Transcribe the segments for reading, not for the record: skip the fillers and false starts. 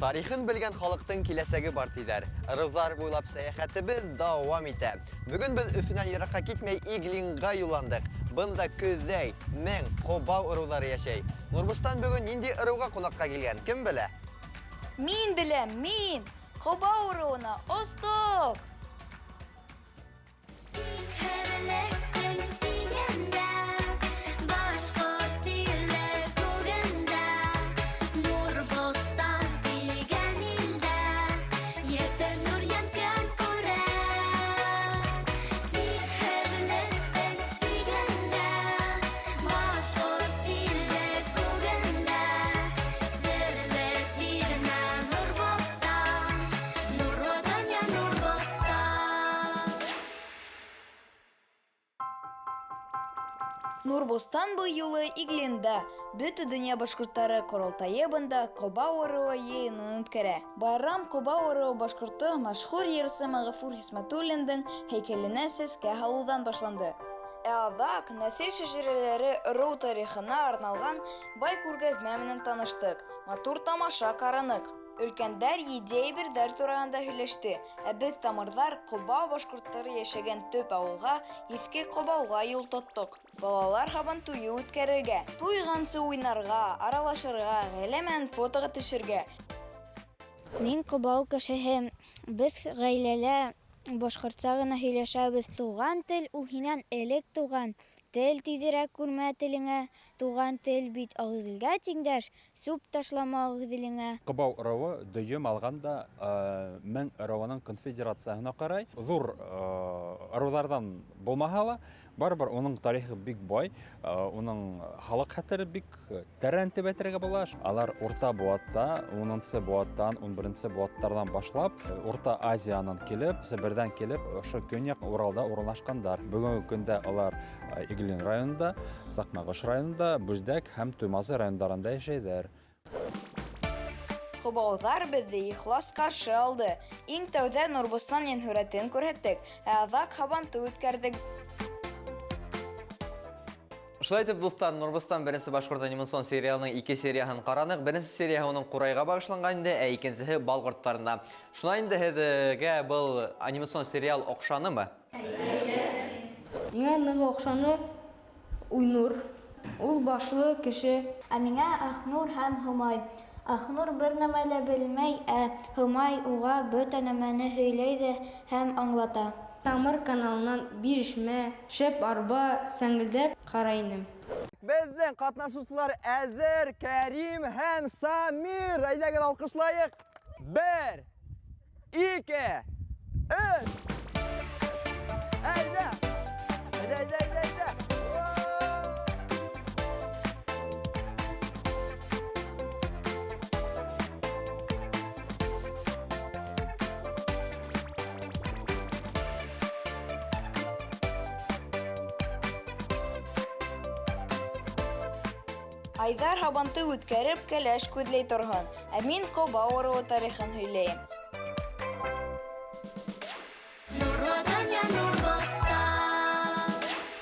Тарихын белгән халыктың киләсәге бар тидәр. Ырыузар буйлап сәяхәтебез дәвам итә. Бүген без Өфенән еракка китмәй Иглинга юлландык. Бында көҙәй, мең Кобау ырыузары яшәй. Нурбустан бүген нинди ырыуга кунакка килгән, кем белә? Мин беләм, мин! Кобау ырыуына осток! Нурбустан был юлы Иглинда. Бөтә дөнья башкортлары корылтайы бында Кобау ырыуы йыйынын үткәрә. Байрам Кобау ырыуы башкорты мәшһүр йырсы Мәғфүр Хисмәтуллиндың һәйкәленә сәскә һалудан башланды. Аҙаҡ нәҫел шәжәрәләре ырыу тарихына арналған бай күргәҙмә менән таныштык. Матур тамаша ҡараныҡ. Өлкәндәр идея-бирҙәр тураһында һөйләште, ә беҙ тамырҙар Кобау башҡорттары йәшәгән төп ауылға, Иҫке Кобауға юл тоттоҡ. Балалар һабан туйы үткәрергә, туйғансы уйнарға, аралашырға, ғәләмән фотоға төшөргә. Мин Кобау кешеһе. Беҙ ғаиләлә башҡортса гына һөйләшәбеҙ. Туған тел ул һинән элек туған. Тел тиҙерәк күрмә телеңә. Туған тел бит ағыҙелгә тиңдәш. Сүп ташлама ағыҙелеңә. Кобау ырыуы дөйөм алғанда мең ырыуының конфедерацияһына ҡарай. Ҙур ырыуҙарҙан булмаһа ла, барыбер уның тарихы бик бай, уның халыҡ хәтере бик тәрән тип әйтергә була. Алар Урта быуатта, 10-нсы быуаттан, 11-нсе быуаттарҙан башлап, Урта Азиянан килеп, Себерҙән килеп, ошо көньяҡ Уралда урынлашҡандар. Бөгөнгө көндә алар Иглин районында, Саҡмағош районында, Бүздәк һәм Туймазы райондарында йәшәйҙәр. Кобауҙар беҙҙе ихлас ҡаршы алды. Иң тәүҙә Нурбустан йәнһүрәтен күрһәттек, ә аҙаҡ һабантуй үткәрҙек. Шулай итеп, дуҫтар, Нурбустан беренсе башҡорт анимацион сериалының 2 серияһын ҡараныҡ. Беренсе серияһы уның ҡурайға бағышланған инде, ә икенсеһе балғорттарына. Шунан инде һеҙгә был анимацион сериал оҡшанымы? Миңә ныҡ оҡшаны Уйнур. Ул башлы кеше. Ә миңә Аҡнур һәм Һомай. Аҡнур бер нәмә лә белмәй, ә Һомай уға бөтә нәмәне һөйләй ҙә һәм аңлата. Тамыр каналынан бирешмә, шәп арба, сәңгелдәк ҡарайным. Безнең ҡатнашыусылар Әзер, Кәрим һәм Самир. Әйҙәгеҙ алҡышлайыҡ. 1, 2, 3. Әйҙә! Әйҙә! Айҙар һабантуй үткәреп кәләш күҙләй торһон, ә мин Кобау ырыуы тарихын һөйләйем.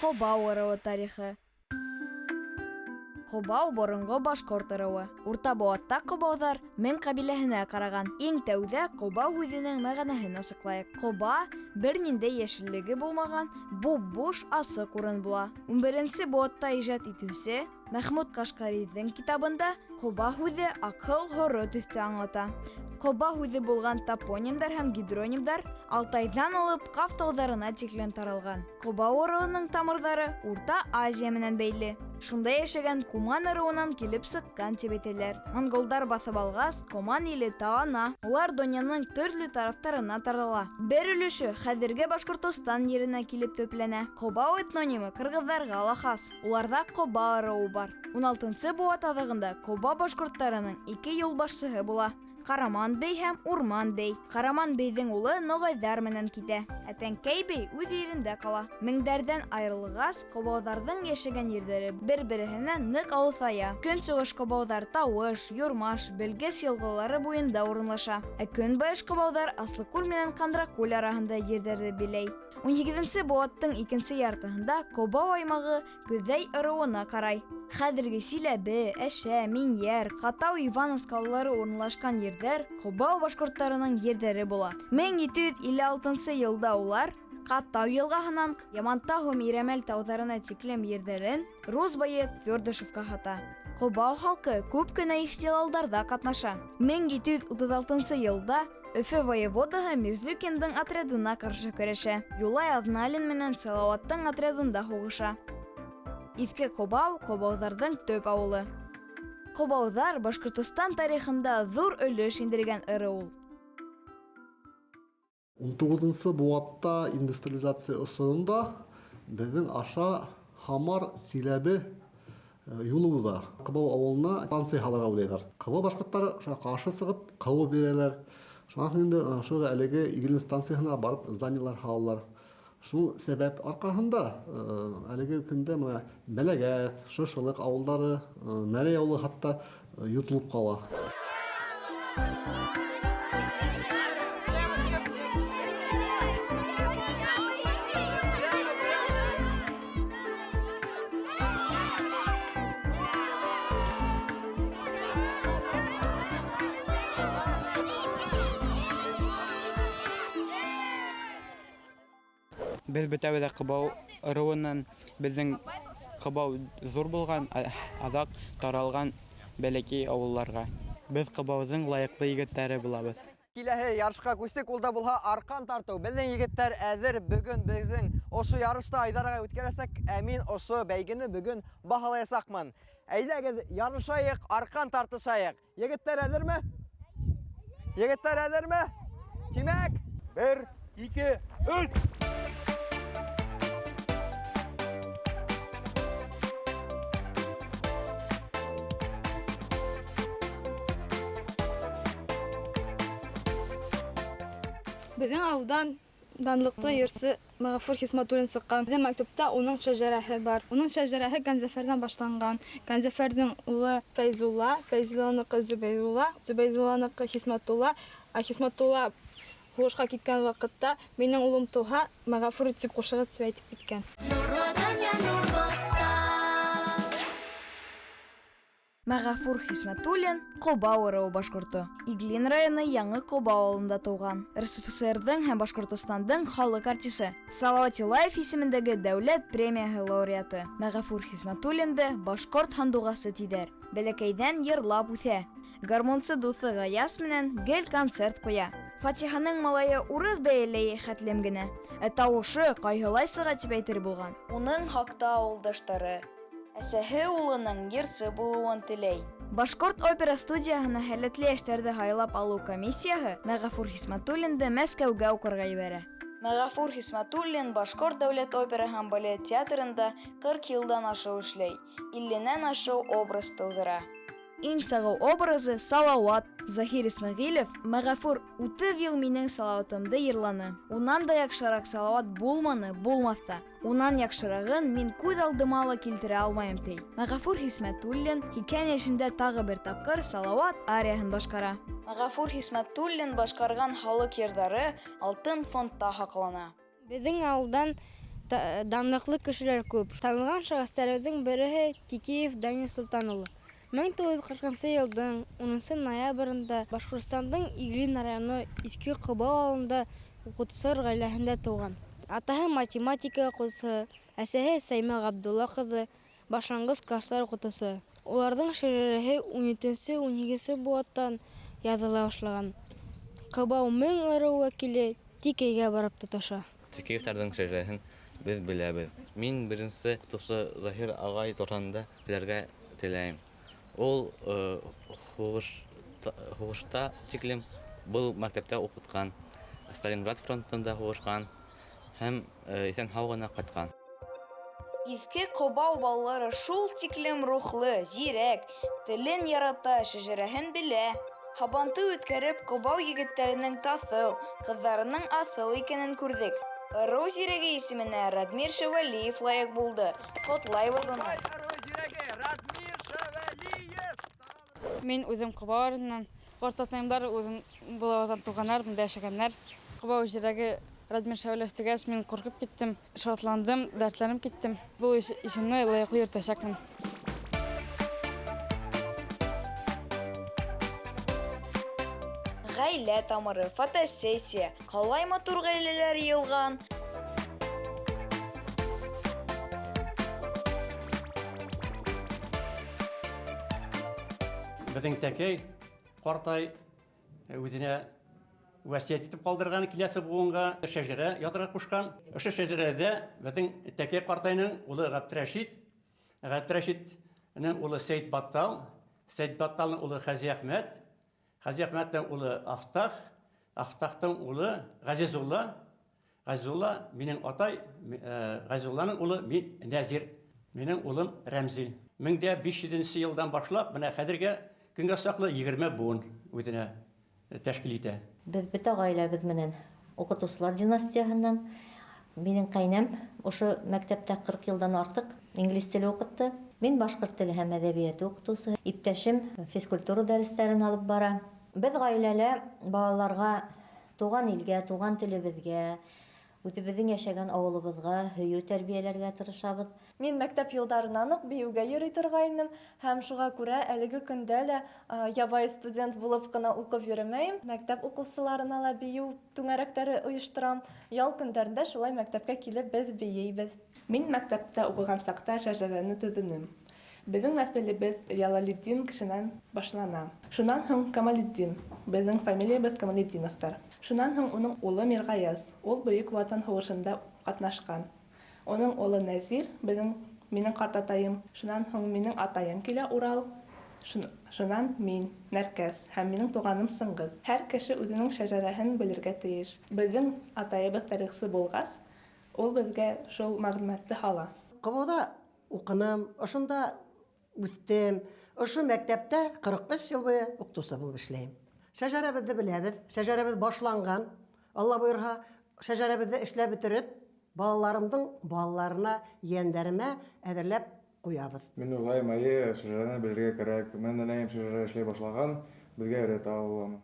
Кобау ырыуы тарихы. Кобау боронғо башҡорт ырыуы. Урта быуатта Кобауҙар мең ҡәбиләһенә ҡараған. Иң тәүҙә Кобау һүҙенең мәғәнәһен асыҡлайыҡ. Коба бер ниндәй йәшеллеге булмаған, буп-буш асыҡ урын була. 11-нсе быуатта ижад итеүсе Мәхмүт Ҡашҡариҙың китабында Коба һүҙе аҡыл, һоро төҫтө аңлата. Коба һүҙе булған топонимдар һәм гидронимдар Алтайҙан алып Ҡаф тауҙарына тиклем таралған. Кобау ырыуының тамырҙары Урта Азия менән бәйле. Шунда йәшәгән Куман ырыуынан килеп сыҡҡан тип әйтәләр. Монголдар баҫып алғас, Коман иле талана. Улар донъяның төрлө тарафтарына тарала. Бер өлөшө хәҙерге Башҡортостан еренә килеп төпләнә. Кобау этнонимы ҡырғыҙҙарға ла хас. Уларҙа Коба ырыуы бар. 16-нсы быуат аҙағында Коба башҡорттарының 2 юлбашсыһы була. Ҡараман бей һәм Урман бей. Ҡараман бейҙең улы Ноғайҙар менән китә. Ә Тәңкәй бей үҙ ерендә ҡала. Меңдәрҙән айырылғас, Кобауҙарҙың йәшәгән ерҙәре бер-береһенән ныҡ алыҫая. Көнсығыш Кобауҙар Тауыш, Юрмаш, Белгес йылғалары буйында урынлаша. Ә көнбайыш Кобауҙар Аслыкүл менән Ҡандракүл араһында ерҙәрҙе биләй. 18-нсе быуаттың 2-нсе яртыһында Кобау аймағы Көҙәй ырыуына ҡарай. Хәҙерге Силәбе, Әшә, Минйәр, Ҡатау, Ивановск ҡалалары урынлашҡан ерҙәр Ҡобау башҡорттарының ерҙәре була. 1756 йылда улар Ҡаттау йылғаһынан Ямантау һәм Ирәмәл тауҙарына тиклем ерҙәрен Рузбайы Твердышевка һата. Ҡобау халҡы күп кенә ихтилалдарҙа ҡатнаша. 1736 йылда Өфө воеводаһы Мирзлюкиндың отрядына ҡаршы көрәшә. Юлай Аҙналин менән Салауаттың отрядында һуғыша. Иҫке Ҡобау Ҡобауҙарҙың төп ауылы. Ҡобауҙар Башҡортостан тарихында ҙур өлөш индергән ырыу. 19 быуатта индустриализация осоронда беҙҙең аша Хамар Силәбе юлы уза. Ҡыбау ауылына станция һалырға уйлайҙар. Ҡыбау башҡорттары ҡаршы сығып, ҡыуып бирәләр. Шуңа инде шуға әлеге Игелин станцияһына барып зданиелар һалалар. Шул сәбәп арҡаһында әлеге көндә Бәләгәҙ, Шышылыҡ ауылдары, Мәрәй ауылы хатта йотолоп ҡала. Без бөтәбеҙ ҙә Ҡыбау ырыуынан беҙҙең Ҡыбау ҙур булған, аҙаҡ таралған бәләкәй ауылларға. Без Ҡыбауҙың лайыҡлы егеттәре булабыҙ. Киләһе ярышҡа күстек, ул да булһа арҡан тартыу. Беҙҙең егеттәр әҙер, бөгөн беҙҙең ошо ярышта Айдарға үткәрәсәк, ә мин ошо бәйгене бөгөн баһалаясаҡмын. Әйҙәгеҙ, ярышайыҡ, арҡан тартышайыҡ. Егеттәр әҙерме? Егеттәр әҙерме? Тимәк, 1, 2, 3! Беҙҙең ауылдан данлыҡлы йырсы Мәғәфүр Хисмәтуллин сыҡҡан. Беҙҙең мәктәптә уның шәжәрәһе бар. Уның шәжәрәһе Кәнзәфәрҙән башланған. Кәнзәфәрҙең улы Фәйзулла, Фәйзулланыҡы Зөбәйҙулла, Зөбәйҙулланыҡы Хисмәтулла, ә Хисмәтулла һуғышҡа киткән ваҡытта минең улым тыуһа, Мәғәфүр тип ҡушығып тип әйтеп киткән. Мәғәфүр Хисмәтуллин Ҡобау ырыуы башҡорто. Иглин районы Яңы Ҡобау ауылында тыуған. РСФСР-ҙың һәм Башҡортостандың халыҡ артисы. Салауат Юлаев исемендәге дәүләт премияһы лауреаты. Мәғәфүр Хисмәтуллинды башҡорт һандуғасы тиҙәр. Бәләкәйҙән йырлап үҫә. Гармунсы дуҫы Ғаяс менән гел концерт ҡуя. Фатиханың малайы урыҙ бәйеләйе хәтлем генә. Ә тауышы ҡайһылай сыға тип әйтер булған. Уның хаҡта ауылдаштары. Әсәһе улының йырсы булыуын теләй. Башҡорт опера студияһына һәләтле йәштәрҙе һайлап алыу комиссияһы Мәғәфүр Хисмәтуллинды Мәскәүгә уҡырға ебәрә. Мәғәфүр Хисмәтуллин Башҡорт дәүләт опера һәм балет театрында 40 йылдан ашыу эшләй, 50-нән ашыу образ тыуҙыра. Иң сағыу образы Салауат. Захир Исмәғилев Мәғәфүр 30 йыл минең Салауатымды йырланы. Унан да яҡшыраҡ Салауат булманы, булмаҫта. Унан яҡшырағын мин күҙ алдыма ла килтерә алмайым ти. Мәғәфүр Хисмәтуллин 2 йәшендә тағы бер тапҡыр Салауат арияһын башҡара. Мәғәфүр Хисмәтуллин башҡарған халыҡ йырҙары алтын фондта һаҡлана. Беҙҙең ауылдан данлыҡлы кешеләр күп. Танылған шәхестәрҙең береһе Тикиев Данил Солтан улы. 1940 йылдың 10 ноябрында Башҡортостандың Иглин районы Иҫке Ҡыбау ауылында уҡытыусылар ғаиләһендә тыуған. Атаһы математика уҡытыусы, әсәһе Сәймә Ғабдулла ҡыҙы, башланғыс кластар уҡытыусы. Уларҙың шәжәрәһе 17-12 быуаттан яҙыла башлаған. Ҡыбау 1000 ырыу вәкиле Тикәйгә барып тоташа. Тикәйевтәрҙең шәжәрәһен беҙ беләбеҙ. Мин беренсе уҡытыусы Заһир ағай тураһында белергә теләйем. Ул һуғышта тиклем был мәктәптә уҡытҡан, Сталинград фронтында һуғышҡан һәм иҫән-һау ғына ҡайтҡан. Иҫке Ҡобау балалары шул тиклем рухлы, зирәк, телен ярата, шәжәрәһен белә. Һабантуй үткәреп, Ҡобау егеттәренең таҫыл, ҡыҙҙарының аҫыл икәнен күрҙек. Ырыу зирәге исеменә Радмир Шәвәлиев лайыҡ булды. Ҡотлайбыҙ уны. Мин үҙем Ҡобау арынан, ҡортатайымдар үҙем булауҙан туғандар, бында йәшәгәннәр. Ҡобау зирәге Радмир Шәвәлиев тигәс, мин ҡурҡып киттем, шатландым, дәртләнеп киттем. Был исемне лайыҡлы йөрөтәсәкмен. Гаилә тамыры, фотосессия, қалай матур гаиләләр йыйылган. Безнең тәкәй картай үзенә васият итеп калдырган киләсе буынга шәҗәрә ятырга кушкан. Ошо шәҗәрәдә безнең тәкәй картайның улы Габдрәшитнең улы Сәйд Баттал, Сәйд Батталның улы Хази Әхмәт, Хази Әхмәтнең улы Афтах, Афтахтың улы Газизулла, Газизулла минең атай, Газизулланың улы Нәзир, минең улым Рәмзил. 1500 елдан башлап, менә хәзергә көнгә саклы 20 буын үзенә тәшкил итә. Без бит гаиләбез менән укытучылар династияһыннан. Минең кайнам ошо мәктәптә 40 елдан артык инглиз теле укытты. Мин башкорт теле һәм әдәбияты укытучысы. Иптәшем физкультура дәресләрен алып бара. Без гаиләле балаларга туган илгә, туган телебезгә, үзебезнең яшәгән авылыбызга һөю тәрбияләргә тырышабыз. Мин мәктәп елдарынан ук биюгә йөри торгайным һәм шуңа күрә әлеге көндә лә ябай студент булып кына укып йөрмәйм. Мәктәп укучыларына ла бию түңәрәкләре оештырам. Ял көндәрендә шулай мәктәпкә килеп без бийбез. Мин мәктәптә укыган сакта шәҗәрәне төзенем. Безнең нәселебез Ялалетдин кешенән башлана. Шуннан һоң Камалетдин. Безнең фамилиябез Камалетдиновтар. Шуннан һоң уның улы Миргаяз. Ул Бөек Ватан һугышында катнашкан. Оның улы Нәзир, минең картатайым. Шуннан һоң минең атайым килә Урал. Шуннан мин, Нәркәс, һәм минең туганым Сыңгыз. Һәр кеше үзенең шәҗәрәһен белергә тиеш. Безнең атаебыз тарихчы булгас, ул безгә шул мәгълүматты һала. Кыбыда укыным, ошонда үстем. Ошо мәктәптә 43 ел буе укытучы булып эшләйм. Шәҗәрәбезне беләбез, шәҗәрәбез башланган. Алла буйырга, шәҗәрәбезне эшләп бетереп, балаларымның балаларына, ендәремә әзерләп куябыз. Мин уйлайм, шәҗәрәне белергә кирәк. Мен нәйем шәҗәрә эшләй башлаган, безгә өйрәтә алам.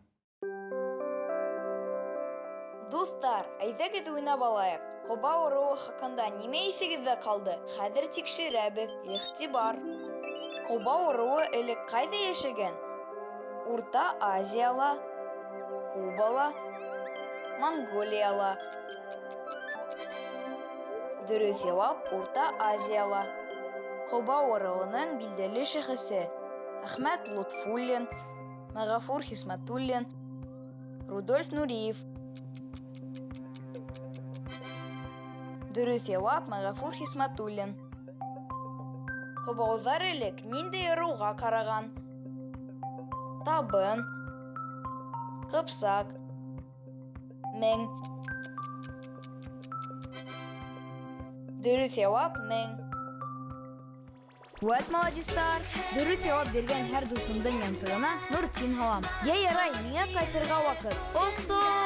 Дуслар, әйдәгез уйнап алайык. Коба уруы хакында нимә исегездә калды? Хәзер тикшерәбез. Игътибар. Коба уруы элек кайда яшәгән? Урта Азияла, Кубала, Монголияла. Дөрес җавап Урта Азияла. Коба уруының билдәле шәхесе Әхмәт Лутфуллин, Мәгафур Хисмәтуллин, Рудольф Нуриев. Дөрес җавап Мәгафур Хисмәтуллин. Кобаулар элек ниндәй ыруга караган? Табын, Кыпсак, Мең. Дөрес җавап Мең. Вәт молодистар, дөрес җавап биргән һәр дустымдың янсыгына Нуртин һалам. Я ярай, миңа кайтырга вакыт. Остом!